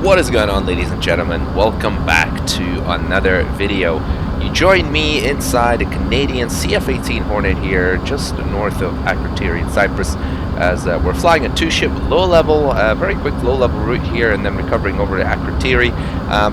What is going on, ladies and gentlemen? Welcome back to another video. You join me inside a Canadian CF-18 Hornet here, just north of Akrotiri in Cyprus, as we're flying a two-ship low-level, very quick low-level route here, and then recovering over to Akrotiri.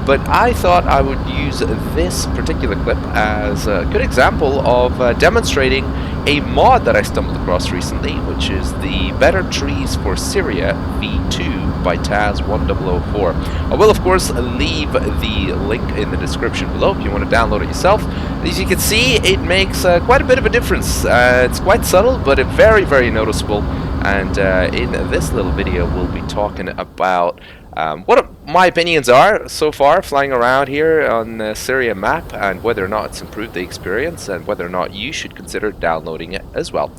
But I thought I would use this particular clip as a good example of demonstrating a mod that I stumbled across recently, which is the Better Trees for SYRIA V2 by Taz1004. I will of course leave the link in the description below if you want to download it yourself. As you can see, it makes quite a bit of a difference. It's quite subtle, but very, very noticeable. And in this little video, we'll be talking about what my opinions are so far flying around here on the SYRIA map, and whether or not it's improved the experience, and whether or not you should consider downloading it as well.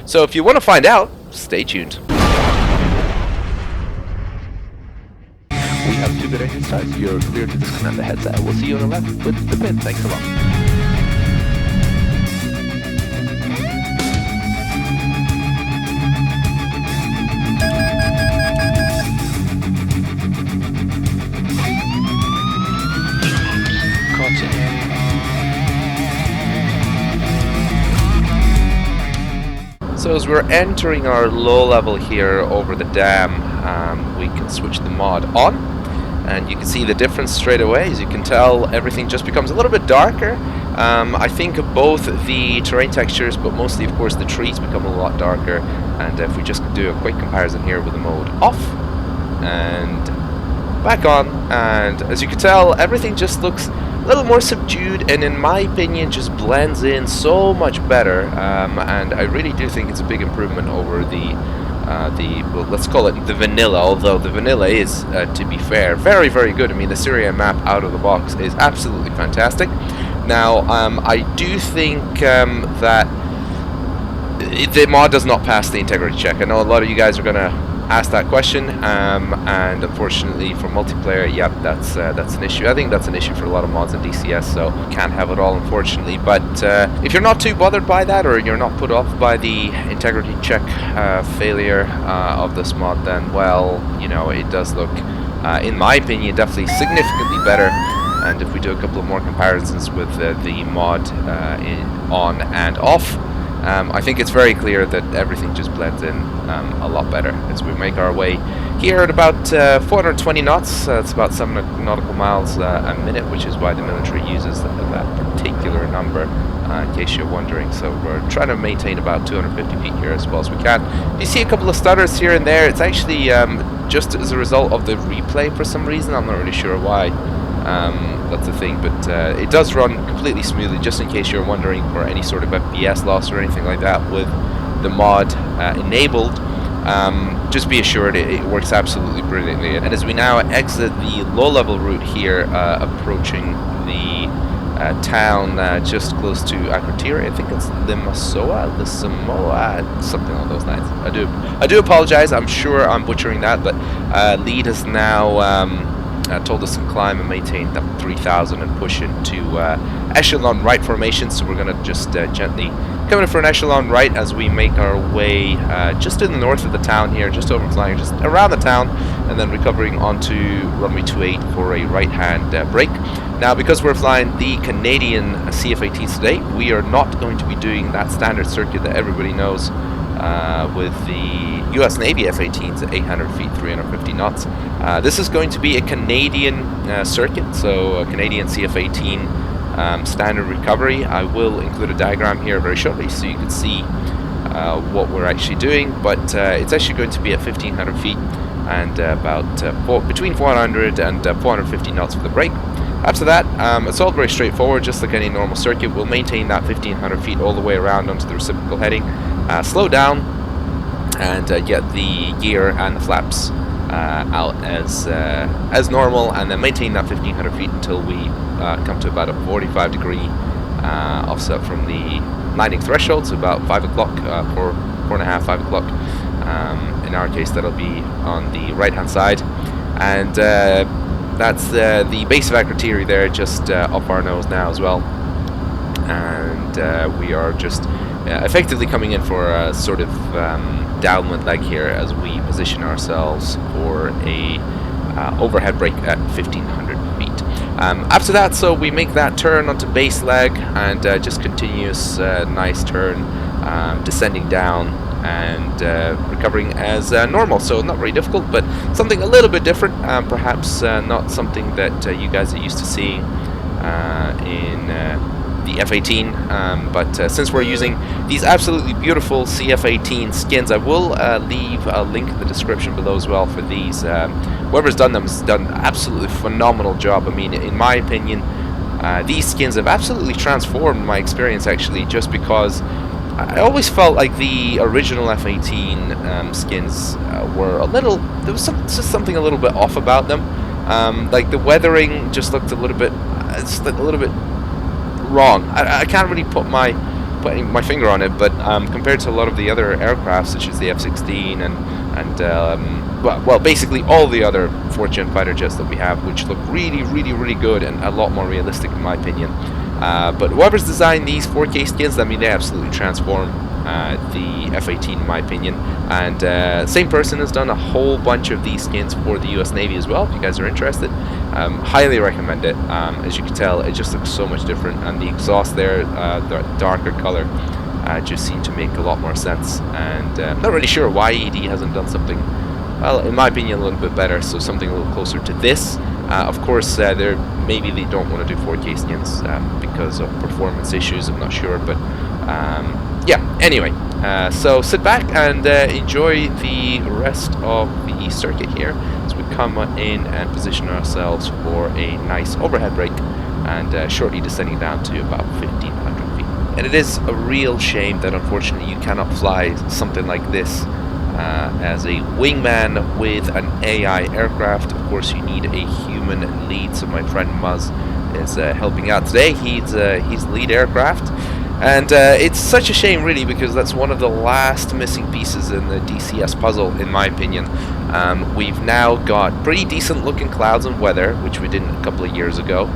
So if you want to find out, stay tuned. We have 2 bit engine starts. You're clear to disconnect the headset. We'll see you on the left with the pit. Thanks a lot. So as we're entering our low level here over the dam, we can switch the mod on, and you can see the difference straight away. As you can tell, everything just becomes a little bit darker. I think both the terrain textures, but mostly of course the trees, become a lot darker. And if we just do a quick comparison here with the mode off and back on, and as you can tell, everything just looks a little more subdued, and in my opinion just blends in so much better. And I really do think it's a big improvement over the well, let's call it the vanilla, although the vanilla is, to be fair, very, very good. I mean, the SYRIA map out of the box is absolutely fantastic. Now, I do think that the mod does not pass the integrity check. I know a lot of you guys are going to ask that question, and unfortunately for multiplayer, yep, that's an issue. I think that's an issue for a lot of mods in DCS, so you can't have it all, unfortunately. But if you're not too bothered by that, or you're not put off by the integrity check failure of this mod, then, well, you know, it does look, in my opinion, definitely significantly better. And if we do a couple of more comparisons with the mod on and off, I think it's very clear that everything just blends in a lot better as we make our way here at about 420 knots. It's about 7 nautical miles a minute, which is why the military uses that particular number, in case you're wondering. So we're trying to maintain about 250 feet here as well as we can. You see a couple of stutters here and there. It's actually just as a result of the replay for some reason. I'm not really sure why. That's the thing, but it does run completely smoothly, just in case you're wondering for any sort of FPS loss or anything like that with the mod enabled. Just be assured it works absolutely brilliantly. And as we now exit the low-level route here, approaching the town just close to Akrotiri, I think it's Limasoa, something along those lines. I do apologize, I'm sure I'm butchering that, but lead has now told us to climb and maintain that 3000 and push into Echelon right formation. So we're going to just gently come in for an Echelon right as we make our way just in the north of the town here, just overflying just around the town, and then recovering onto runway 28 for a right hand brake. Now, because we're flying the Canadian CF-18s today, we are not going to be doing that standard circuit that everybody knows with the US Navy F-18s at 800 feet, 350 knots. This is going to be a Canadian circuit, so a Canadian CF-18 standard recovery. I will include a diagram here very shortly so you can see what we're actually doing, but it's actually going to be at 1500 feet and about between 400 and 450 knots for the brake. After that, it's all very straightforward, just like any normal circuit. We'll maintain that 1500 feet all the way around onto the reciprocal heading, slow down, and get the gear and the flaps out as normal, and then maintain that 1500 feet until we come to about a 45 degree offset from the landing threshold, so about 5 o'clock, 4:30, 5 o'clock. In our case, that'll be on the right hand side, and that's the base of Akrotiri there, just up our nose now as well. And we are just effectively coming in for a sort of downwind leg here as we position ourselves for a overhead brake at 1500 feet. After that, so we make that turn onto base leg and just continuous nice turn, descending down and recovering as normal. So not very difficult, but something a little bit different, perhaps not something that you guys are used to seeing in the F18, but since we're using these absolutely beautiful CF18 skins, I will leave a link in the description below as well for these. Whoever's done them has done an absolutely phenomenal job. I mean, in my opinion, these skins have absolutely transformed my experience, actually, just because I always felt like the original F18 skins were a little, there was just something a little bit off about them. Like the weathering just looked a little bit, wrong. I can't really put my finger on it, but compared to a lot of the other aircraft, such as the F-16 and well, basically all the other 4th gen fighter jets that we have, which look really good and a lot more realistic in my opinion. But whoever's designed these 4K skins, I mean, they absolutely transform the F-18 in my opinion. And same person has done a whole bunch of these skins for the US Navy as well, if you guys are interested. Highly recommend it. As you can tell, it just looks so much different, and the exhaust there, the darker color, just seemed to make a lot more sense. And I'm not really sure why ED hasn't done something, well, in my opinion, a little bit better, so something a little closer to this. Of course, maybe they don't want to do 4K skins because of performance issues, I'm not sure, but yeah, anyway, so sit back and enjoy the rest of the circuit here as we come in and position ourselves for a nice overhead brake and shortly descending down to about 1500 feet. And it is a real shame that unfortunately you cannot fly something like this as a wingman with an AI aircraft. Of course, you need a human lead, so my friend Muzz is helping out today. He's lead aircraft, and it's such a shame really, because that's one of the last missing pieces in the DCS puzzle in my opinion. We've now got pretty decent looking clouds and weather, which we didn't a couple of years ago.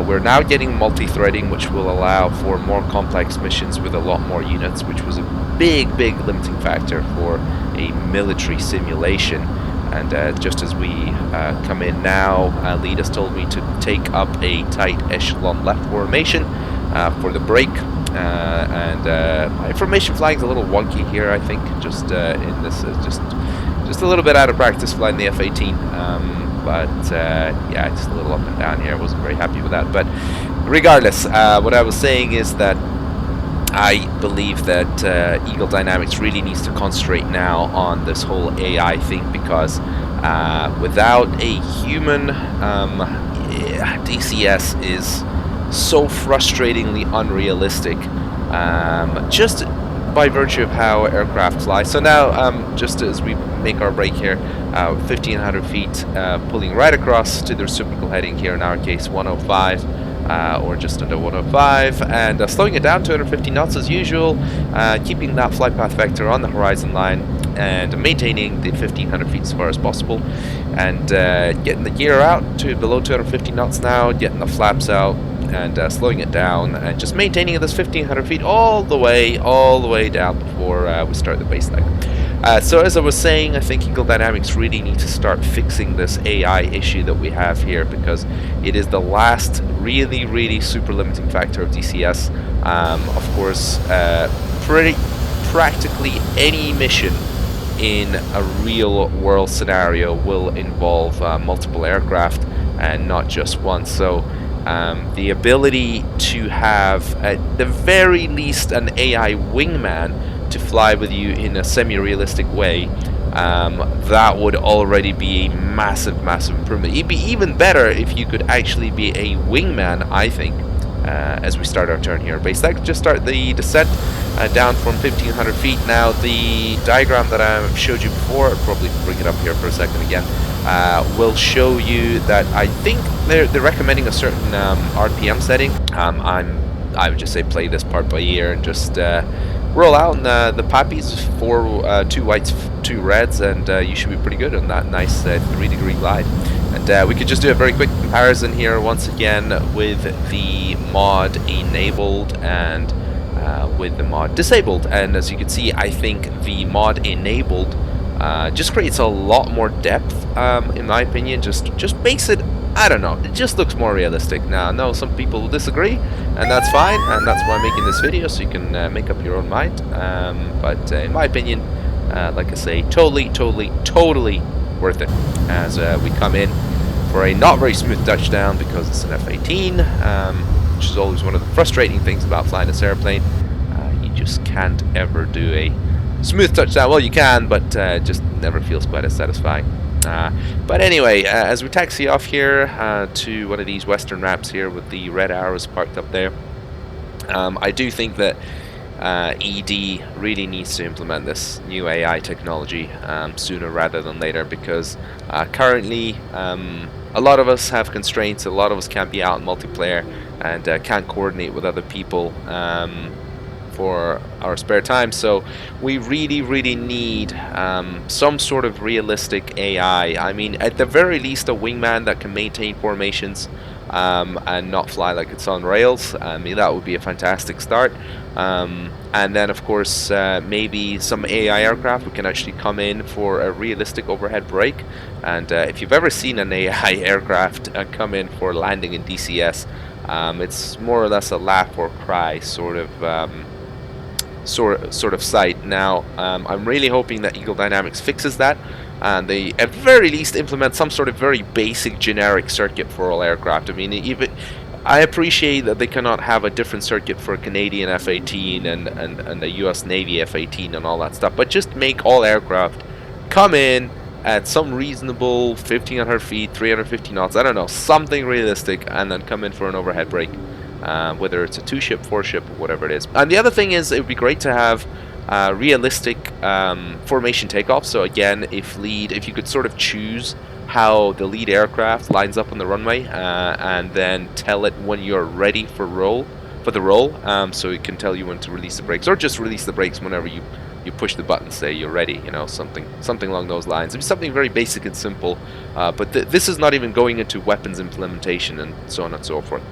We're now getting multi-threading, which will allow for more complex missions with a lot more units, which was a big limiting factor for a military simulation. And just as we come in now, lead has told me to take up a tight echelon left formation for the brake. My formation flying is a little wonky here, I think, just in this just a little bit out of practice flying the F-18. But yeah, just a little up and down here. I wasn't very happy with that. But regardless, what I was saying is that I believe that Eagle Dynamics really needs to concentrate now on this whole AI thing, because without a human, DCS is so frustratingly unrealistic, just by virtue of how aircraft fly. So now, just as we make our brake here, 1500 feet, pulling right across to the reciprocal heading here, in our case 105, or just under 105, and slowing it down 250 knots as usual, keeping that flight path vector on the horizon line, and maintaining the 1500 feet as far as possible, and getting the gear out to below 250 knots now, getting the flaps out, and slowing it down, and just maintaining this 1500 feet all the way down before we start the base leg. So as I was saying, I think Eagle Dynamics really need to start fixing this AI issue that we have here, because it is the last really super limiting factor of DCS. Of course, practically any mission in a real world scenario will involve multiple aircraft and not just one. So the ability to have at the very least an AI wingman to fly with you in a semi-realistic way, that would already be a massive improvement. It'd be even better if you could actually be a wingman, I think, as we start our turn here. Base leg, just start the descent down from 1500 feet. Now the diagram that I showed you before, I'll probably bring it up here for a second again, will show you that I think they're recommending a certain RPM setting. I would just say play this part by ear and just roll out the poppies for 2 whites, 2 reds, and you should be pretty good on that nice 3-degree glide. And we could just do a very quick comparison here once again with the mod enabled and with the mod disabled. And as you can see, I think the mod enabled Just creates a lot more depth, in my opinion. Just makes it, I don't know, it just looks more realistic. Now, I know some people will disagree, and that's fine, and that's why I'm making this video, so you can make up your own mind. But in my opinion, like I say, totally worth it, as we come in for a not very smooth touchdown because it's an F-18, which is always one of the frustrating things about flying this airplane. You just can't ever do a smooth touchdown. Well, you can, but just never feels quite as satisfying. But anyway, as we taxi off here to one of these western ramps here with the red arrows parked up there, I do think that ED really needs to implement this new AI technology sooner rather than later, because currently a lot of us have constraints, a lot of us can't be out in multiplayer and can't coordinate with other people for our spare time, so we really need some sort of realistic AI. I mean, at the very least, a wingman that can maintain formations and not fly like it's on rails. I mean, that would be a fantastic start. And then, of course, maybe some AI aircraft, we can actually come in for a realistic overhead brake. And if you've ever seen an AI aircraft come in for landing in DCS, it's more or less a laugh or cry sort of sight. Now, I'm really hoping that Eagle Dynamics fixes that, and they at the very least implement some sort of very basic generic circuit for all aircraft. I mean, even I appreciate that they cannot have a different circuit for a Canadian F-18 and a US Navy F-18 and all that stuff, but just make all aircraft come in at some reasonable 1500 feet, 350 knots, I don't know, something realistic, and then come in for an overhead brake. Whether it's a 2-ship, 4-ship, whatever it is. And the other thing is, it would be great to have realistic formation takeoff. So again, if you could sort of choose how the lead aircraft lines up on the runway, and then tell it when you're ready for the roll, so it can tell you when to release the brakes, or just release the brakes whenever you push the button, say you're ready, you know, something along those lines. It'd be something very basic and simple, but this is not even going into weapons implementation and so on and so forth.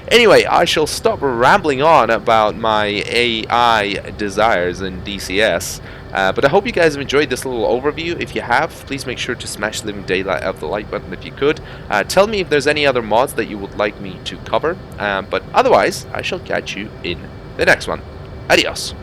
Anyway, I shall stop rambling on about my AI desires in DCS, but I hope you guys have enjoyed this little overview. If you have, please make sure to smash the living daylight out of the like button if you could. Tell me if there's any other mods that you would like me to cover, but otherwise, I shall catch you in the next one. Adios.